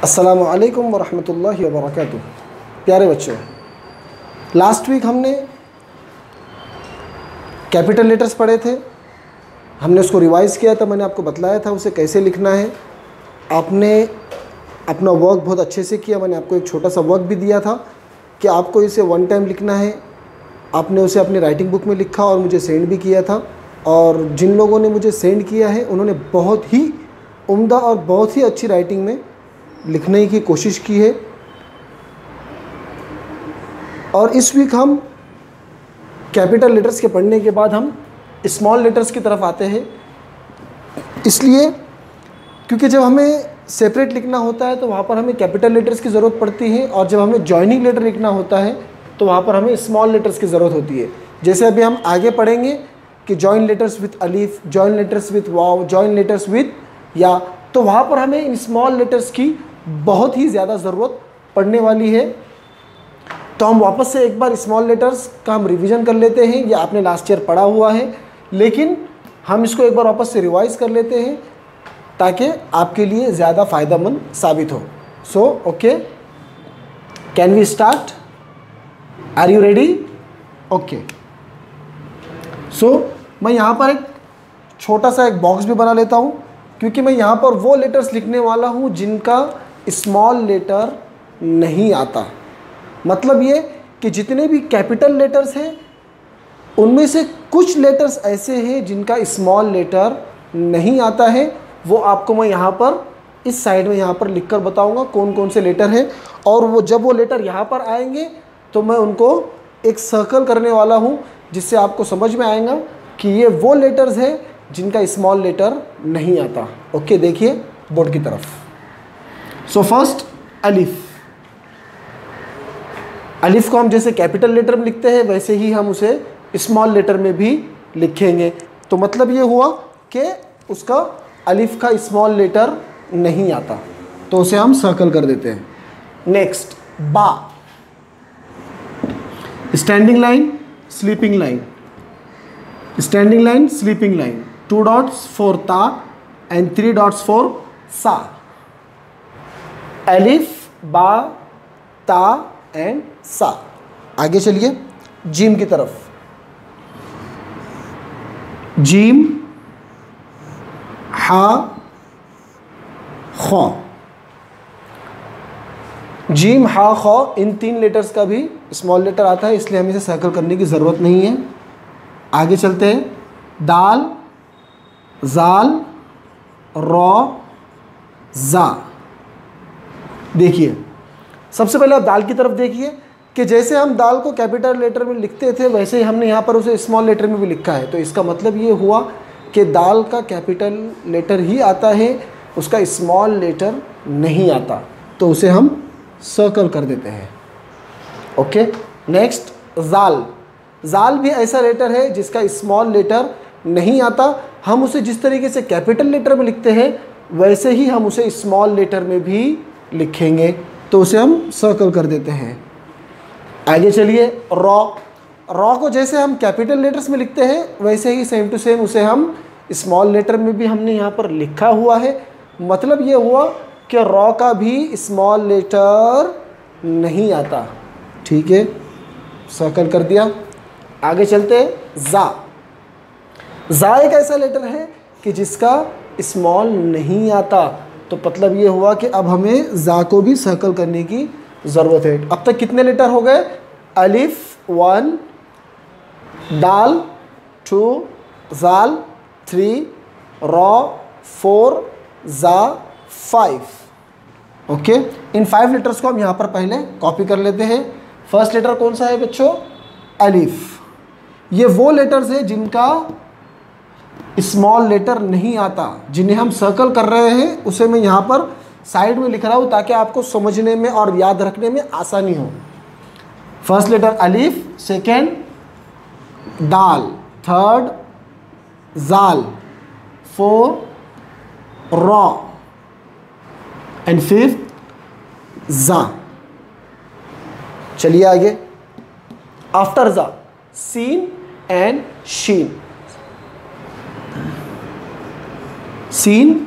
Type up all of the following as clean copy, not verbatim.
अस्सलामु अलैकुम वरहमतुल्लाहि वबरकातुह। प्यारे बच्चों, लास्ट वीक हमने कैपिटल लेटर्स पढ़े थे। हमने उसको रिवाइज़ किया था। मैंने आपको बतलाया था उसे कैसे लिखना है। आपने अपना वर्क बहुत अच्छे से किया। मैंने आपको एक छोटा सा वर्क भी दिया था कि आपको इसे वन टाइम लिखना है। आपने उसे अपनी राइटिंग बुक में लिखा और मुझे सेंड भी किया था। और जिन लोगों ने मुझे सेंड किया है उन्होंने बहुत ही उम्दा और बहुत ही अच्छी राइटिंग में लिखने की कोशिश की है। और इस वीक हम कैपिटल लेटर्स के पढ़ने के बाद हम स्मॉल लेटर्स की तरफ आते हैं। इसलिए क्योंकि जब हमें सेपरेट लिखना होता है तो वहाँ पर हमें कैपिटल लेटर्स की ज़रूरत पड़ती है, और जब हमें जॉइनिंग लेटर लिखना होता है तो वहाँ पर हमें स्मॉल लेटर्स की ज़रूरत होती है। जैसे अभी हम आगे पढ़ेंगे कि join letters with Alif, join letters with wow, join letters with या, तो वहाँ पर हमें इन स्मॉल लेटर्स की बहुत ही ज़्यादा ज़रूरत पड़ने वाली है। तो हम वापस से एक बार स्मॉल लेटर्स का हम रिवीजन कर लेते हैं। ये आपने लास्ट ईयर पढ़ा हुआ है, लेकिन हम इसको एक बार वापस से रिवाइज़ कर लेते हैं ताकि आपके लिए ज़्यादा फ़ायदेमंद साबित हो। So okay, can we start? Are you ready? Okay. So मैं यहाँ पर एक छोटा सा एक बॉक्स भी बना लेता हूँ, क्योंकि मैं यहाँ पर वो लेटर्स लिखने वाला हूँ जिनका स्मॉल लेटर नहीं आता। मतलब ये कि जितने भी कैपिटल लेटर्स हैं उनमें से कुछ लेटर्स ऐसे हैं जिनका स्मॉल लेटर नहीं आता है। वो आपको मैं यहाँ पर इस साइड में यहाँ पर लिखकर बताऊँगा कौन कौन से लेटर हैं। और वो जब वो लेटर यहाँ पर आएंगे तो मैं उनको एक सर्कल करने वाला हूँ, जिससे आपको समझ में आएगा कि ये वो लेटर्स हैं जिनका स्मॉल लेटर नहीं आता। ओके, देखिए बोर्ड की तरफ। सो फर्स्ट अलिफ। अलिफ को हम जैसे कैपिटल लेटर में लिखते हैं वैसे ही हम उसे स्मॉल लेटर में भी लिखेंगे। तो मतलब ये हुआ कि उसका अलिफ का स्मॉल लेटर नहीं आता, तो उसे हम सर्कल कर देते हैं। नेक्स्ट बा। Standing line, sleeping line, standing line, sleeping line, 2 dots for ता and 3 dots for सा। अलिफ, बा, ता एंड सा। आगे चलिए जीम की तरफ। जीम, हा, खौ। जीम, हा, खौ, इन 3 लेटर्स का भी स्मॉल लेटर आता है, इसलिए हमें इसे सर्कल करने की ज़रूरत नहीं है। आगे चलते हैं। दाल, जाल, रौ, जा। देखिए सबसे पहले आप दाल की तरफ देखिए कि जैसे हम दाल को कैपिटल लेटर में लिखते थे वैसे ही हमने यहाँ पर उसे स्मॉल लेटर में भी लिखा है। तो इसका मतलब ये हुआ कि दाल का कैपिटल लेटर ही आता है, उसका स्मॉल लेटर नहीं आता, तो उसे हम सर्कल कर देते हैं। ओके। नेक्स्ट जाल। जाल भी ऐसा लेटर है जिसका स्मॉल लेटर नहीं आता। हम उसे जिस तरीके से कैपिटल लेटर में लिखते हैं वैसे ही हम उसे स्मॉल लेटर में भी लिखेंगे, तो उसे हम सर्कल कर देते हैं। आगे चलिए रॉ। रॉ को जैसे हम कैपिटल लेटर्स में लिखते हैं वैसे ही सेम टू सेम उसे हम स्मॉल लेटर में भी हमने यहाँ पर लिखा हुआ है। मतलब ये हुआ कि रॉ का भी स्मॉल लेटर नहीं आता। ठीक है, सर्कल कर दिया। आगे चलते हैं जा। जा एक ऐसा लेटर है कि जिसका स्मॉल नहीं आता, तो मतलब ये हुआ कि अब हमें जा को भी सर्कल करने की ज़रूरत है। अब तक कितने लेटर हो गए? अलिफ 1, दाल 2, जाल 3, रॉ 4, जा 5। ओके, इन 5 लेटर्स को हम यहाँ पर पहले कॉपी कर लेते हैं। फर्स्ट लेटर कौन सा है बच्चों? अलिफ। ये वो लेटर्स हैं जिनका स्मॉल लेटर नहीं आता, जिन्हें हम सर्कल कर रहे हैं उसे मैं यहाँ पर साइड में लिख रहा हूँ ताकि आपको समझने में और याद रखने में आसानी हो। फर्स्ट लेटर अलिफ, सेकेंड दाल, थर्ड जाल, 4 रॉ एंड 5th जा। चलिए आगे। आफ्टर जा सीन एंड शीन। सीन,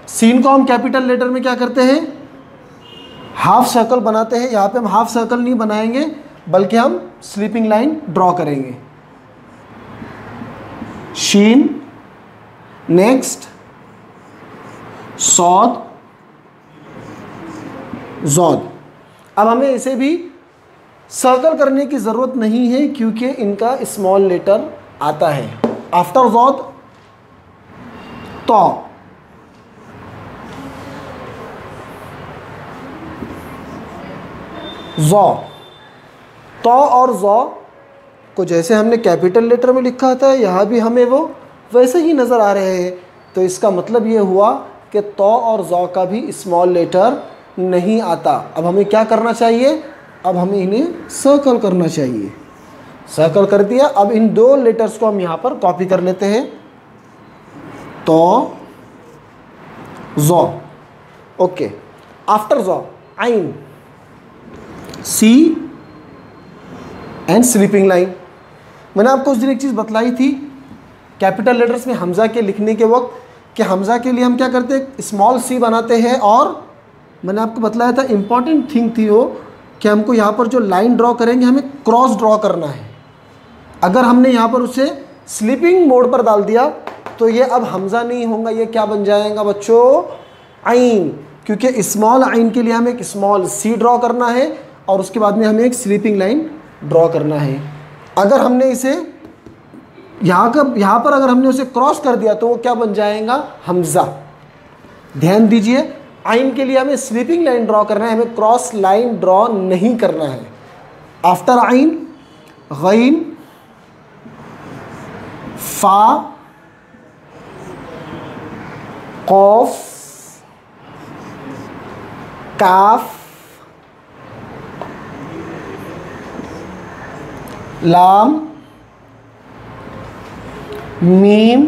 सीन को हम कैपिटल लेटर में क्या करते हैं? हाफ सर्कल बनाते हैं। यहाँ पे हम हाफ सर्कल नहीं बनाएंगे बल्कि हम स्लीपिंग लाइन ड्रॉ करेंगे। शीन, नेक्स्ट सौद, जौद। अब हमें इसे भी सर्कल करने की ज़रूरत नहीं है क्योंकि इनका स्मॉल लेटर आता है। आफ्टर जौद तो, जौ, तो और जौ को जैसे हमने कैपिटल लेटर में लिखा था यहाँ भी हमें वो वैसे ही नज़र आ रहे हैं। तो इसका मतलब ये हुआ कि तो और जौ का भी स्मॉल लेटर नहीं आता। अब हमें क्या करना चाहिए? अब हमें इन्हें सर्कल करना चाहिए। सर्कल कर दिया। अब इन दो लेटर्स को हम यहाँ पर कॉपी कर लेते हैं। तो, जौ, ओके। आफ्टर जौ आइन, सी एंड स्लीपिंग लाइन। मैंने आपको उस दिन एक चीज़ बतलाई थी कैपिटल लेटर्स में हमज़ा के लिखने के वक्त कि हमज़ा के लिए हम क्या करते हैं? स्मॉल सी बनाते हैं। और मैंने आपको बतलाया था इम्पॉर्टेंट थिंग थी वो कि हमको यहाँ पर जो लाइन ड्रॉ करेंगे हमें क्रॉस ड्रॉ करना है। अगर हमने यहाँ पर उसे स्लीपिंग मोड पर डाल दिया तो ये अब हमज़ा नहीं होगा, ये क्या बन जाएगा बच्चों? आइन। क्योंकि स्मॉल आइन के लिए हमें एक स्मॉल सी ड्रॉ करना है और उसके बाद में हमें एक स्लीपिंग लाइन ड्रॉ करना है। अगर हमने इसे यहाँ पर अगर हमने उसे क्रॉस कर दिया तो वो क्या बन जाएगा? हमज़ा। ध्यान दीजिए, आइन के लिए हमें स्लीपिंग लाइन ड्रॉ करना है, हमें क्रॉस लाइन ड्रॉ नहीं करना है। आफ्टर आइन गैन, फा, कौफ, काफ, लाम, मीम,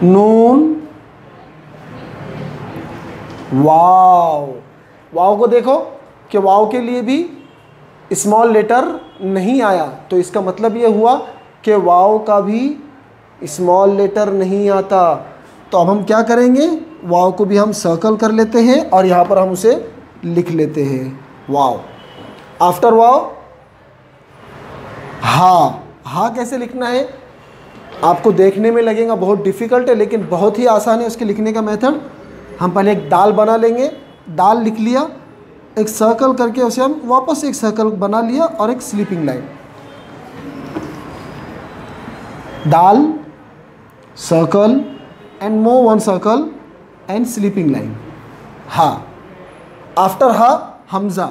नून, वाव। वाव को देखो कि वाव के लिए भी स्मॉल लेटर नहीं आया। तो इसका मतलब ये हुआ कि वाव का भी स्मॉल लेटर नहीं आता। तो अब हम क्या करेंगे? वाव को भी हम सर्कल कर लेते हैं और यहाँ पर हम उसे लिख लेते हैं, वाव। आफ्टर वाव हा। हा कैसे लिखना है? आपको देखने में लगेगा बहुत डिफ़िकल्ट है लेकिन बहुत ही आसान है उसके लिखने का मेथड। हम पहले एक दाल बना लेंगे। दाल लिख लिया, एक सर्कल करके उसे हम वापस एक सर्कल बना लिया और एक स्लीपिंग लाइन। दाल, circle and more one circle and sleeping line. हा। आफ्टर हा हमज़ा,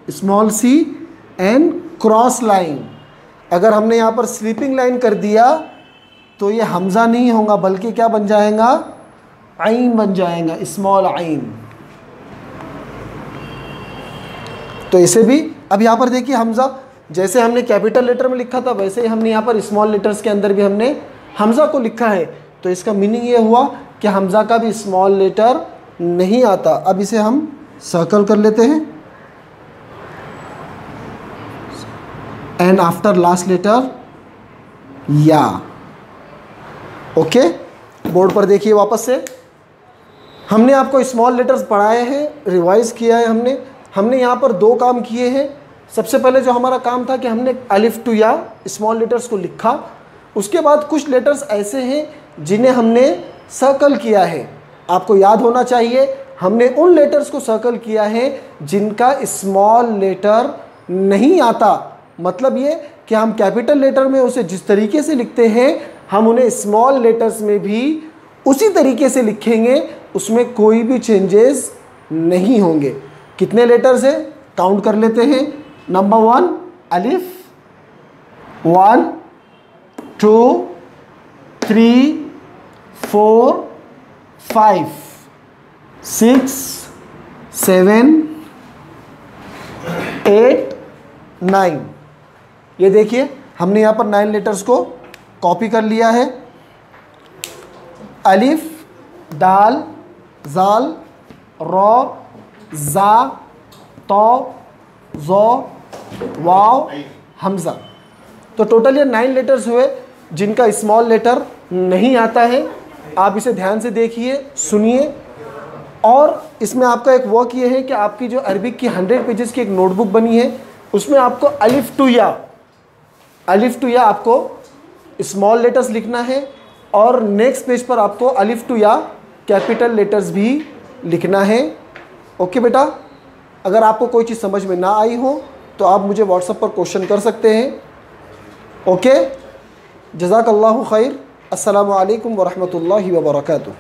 small C and cross line. अगर हमने यहाँ पर स्लीपिंग लाइन कर दिया तो ये हमज़ा नहीं होगा बल्कि क्या बन जाएगा? आइन बन जाएगा, स्मॉल आइन। तो इसे भी अब यहाँ पर देखिए हमज़ा जैसे हमने कैपिटल लेटर में लिखा था वैसे ही हमने यहाँ पर स्मॉल लेटर्स के अंदर भी हमने हमज़ा को लिखा है। तो इसका मीनिंग ये हुआ कि हमज़ा का भी स्मॉल लेटर नहीं आता। अब इसे हम सर्कल कर लेते हैं एंड आफ्टर लास्ट लेटर या। ओके, बोर्ड पर देखिए वापस से। हमने आपको स्मॉल लेटर्स पढ़ाए हैं, रिवाइज किया है हमने यहाँ पर दो काम किए हैं। सबसे पहले जो हमारा काम था कि हमने अलिफ टू या स्मॉल लेटर्स को लिखा। उसके बाद कुछ लेटर्स ऐसे हैं जिन्हें हमने सर्कल किया है। आपको याद होना चाहिए हमने उन लेटर्स को सर्कल किया है जिनका स्मॉल लेटर नहीं आता। मतलब ये कि हम कैपिटल लेटर में उसे जिस तरीके से लिखते हैं हम उन्हें स्मॉल लेटर्स में भी उसी तरीके से लिखेंगे, उसमें कोई भी चेंजेस नहीं होंगे। कितने लेटर्स हैं काउंट कर लेते हैं। नंबर 1 अलिफ, 1 2 3 4 5 6 7 8 9। ये देखिए हमने यहाँ पर 9 लेटर्स को कॉपी कर लिया है। अलिफ, दाल, जाल, रौ, जा, तो, ज़ो, वाव, हमज़ा। तो टोटल ये 9 लेटर्स हुए जिनका स्मॉल लेटर नहीं आता है। आप इसे ध्यान से देखिए, सुनिए। और इसमें आपका एक वर्क ये है कि आपकी जो अरबिक की 100 पेजेस की एक नोटबुक बनी है, उसमें आपको अलिफ टू या आपको स्मॉल लेटर्स लिखना है, और नेक्स्ट पेज पर आपको अलिफ टू या कैपिटल लेटर्स भी लिखना है। ओके बेटा, अगर आपको कोई चीज़ समझ में ना आई हो तो आप मुझे व्हाट्सएप पर क्वेश्चन कर सकते हैं। ओके, जज़ाकल्लाहु खैर। अस्सलामु अलैकुम वरहमतुल्लाहि वबरकातुहू।